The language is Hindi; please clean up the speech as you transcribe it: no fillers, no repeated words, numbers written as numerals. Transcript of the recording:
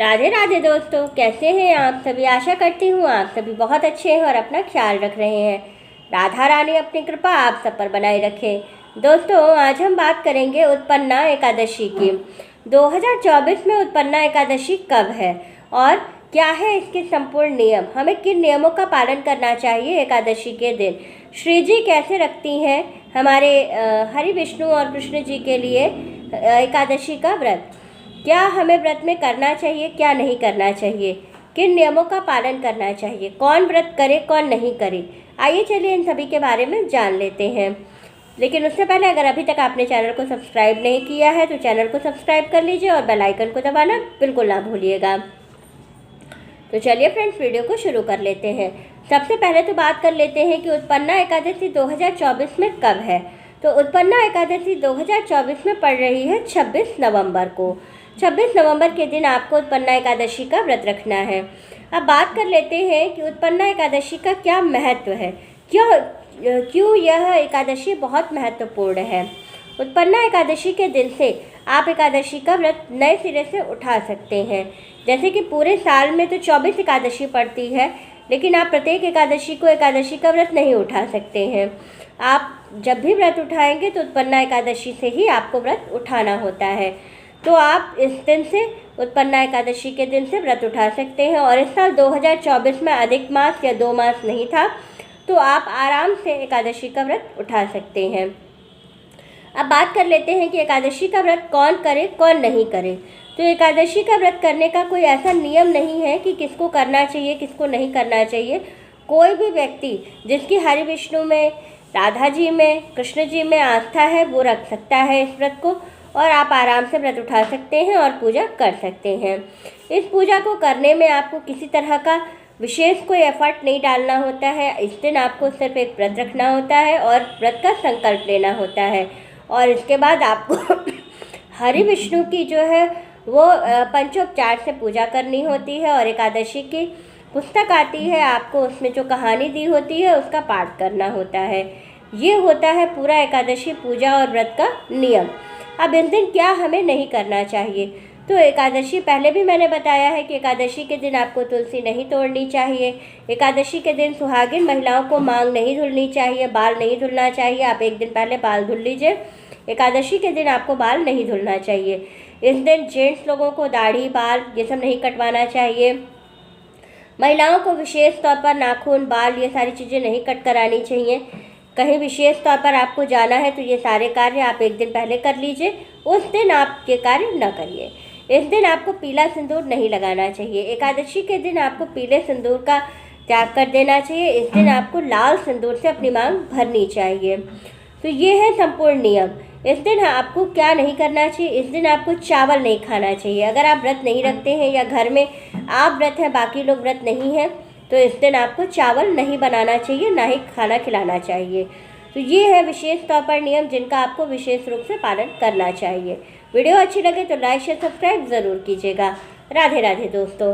राधे राधे दोस्तों, कैसे हैं आप सभी। आशा करती हूँ आप सभी बहुत अच्छे हैं और अपना ख्याल रख रहे हैं। राधा रानी अपनी कृपा आप सब पर बनाए रखे। दोस्तों, आज हम बात करेंगे उत्पन्ना एकादशी की। 2024 में उत्पन्ना एकादशी कब है और क्या है इसके संपूर्ण नियम, हमें किन नियमों का पालन करना चाहिए एकादशी के दिन, श्री जी कैसे रखती हैं हमारे हरि विष्णु और कृष्ण जी के लिए एकादशी का व्रत, क्या हमें व्रत में करना चाहिए, क्या नहीं करना चाहिए, किन नियमों का पालन करना चाहिए, कौन व्रत करे कौन नहीं करे। आइए चलिए इन सभी के बारे में जान लेते हैं। लेकिन उससे पहले अगर अभी तक आपने चैनल को सब्सक्राइब नहीं किया है तो चैनल को सब्सक्राइब कर लीजिए और बेल आइकन को दबाना बिल्कुल ना भूलिएगा। तो चलिए फ्रेंड्स, वीडियो को शुरू कर लेते हैं। सबसे पहले तो बात कर लेते हैं कि उत्पन्ना एकादशी 2024 में कब है। तो उत्पन्ना एकादशी 2024 में पड़ रही है 26 नवंबर को। 26 नवंबर के दिन आपको उत्पन्ना एकादशी का व्रत रखना है। अब बात कर लेते हैं कि उत्पन्ना एकादशी का क्या महत्व है, क्यों यह एकादशी बहुत महत्वपूर्ण है। उत्पन्ना एकादशी के दिन से आप एकादशी का व्रत नए सिरे से उठा सकते हैं। जैसे कि पूरे साल में तो 24 एकादशी पड़ती है, लेकिन आप प्रत्येक एकादशी को एकादशी का व्रत नहीं उठा सकते हैं। आप जब भी व्रत उठाएंगे तो उत्पन्ना एकादशी से ही आपको व्रत उठाना होता है। तो आप इस दिन से, उत्पन्ना एकादशी के दिन से व्रत उठा सकते हैं। और इस साल 2024 में अधिक मास या 2 मास नहीं था, तो आप आराम से एकादशी का व्रत उठा सकते हैं। अब बात कर लेते हैं कि एकादशी का व्रत कौन करे कौन नहीं करे। तो एकादशी का व्रत करने का कोई ऐसा नियम नहीं है कि किसको करना चाहिए किसको नहीं करना चाहिए। कोई भी व्यक्ति जिसकी हरि विष्णु में, राधा जी में, कृष्ण जी में आस्था है वो रख सकता है इस व्रत को, और आप आराम से व्रत उठा सकते हैं और पूजा कर सकते हैं। इस पूजा को करने में आपको किसी तरह का विशेष कोई एफर्ट नहीं डालना होता है। इस दिन आपको सिर्फ एक व्रत रखना होता है और व्रत का संकल्प लेना होता है। और इसके बाद आपको हरि विष्णु की जो है वो पंचोपचार से पूजा करनी होती है। और एकादशी की पुस्तक आती है, आपको उसमें जो कहानी दी होती है उसका पाठ करना होता है। ये होता है पूरा एकादशी पूजा और व्रत का नियम। अब इस दिन क्या हमें नहीं करना चाहिए। तो एकादशी, पहले भी मैंने बताया है कि एकादशी के दिन आपको तुलसी नहीं तोड़नी चाहिए। एकादशी के दिन सुहागिन महिलाओं को मांग नहीं धुलनी चाहिए, बाल नहीं धुलना चाहिए। आप एक दिन पहले बाल धुल लीजिए। एकादशी के दिन आपको बाल नहीं धुलना चाहिए। इस दिन जेंट्स लोगों को दाढ़ी, बाल ये सब नहीं कटवाना चाहिए। महिलाओं को विशेष तौर पर नाखून, बाल ये सारी चीज़ें नहीं कट करानी चाहिए। कहीं विशेष तौर पर आपको जाना है तो ये सारे कार्य आप एक दिन पहले कर लीजिए, उस दिन आप ये कार्य न करिए। इस दिन आपको पीला सिंदूर नहीं लगाना चाहिए। एकादशी के दिन आपको पीले सिंदूर का त्याग कर देना चाहिए। इस दिन आपको लाल सिंदूर से अपनी मांग भरनी चाहिए। तो ये है संपूर्ण नियम। इस दिन आपको क्या नहीं करना चाहिए, इस दिन आपको चावल नहीं खाना चाहिए। अगर आप व्रत नहीं रखते हैं या घर में आप व्रत हैं बाकी लोग व्रत नहीं हैं, तो इस दिन आपको चावल नहीं बनाना चाहिए, ना ही खाना खिलाना चाहिए। तो ये है विशेष तौर पर नियम जिनका आपको विशेष रूप से पालन करना चाहिए। वीडियो अच्छी लगे तो लाइक शेयर सब्सक्राइब ज़रूर कीजिएगा। राधे राधे दोस्तों।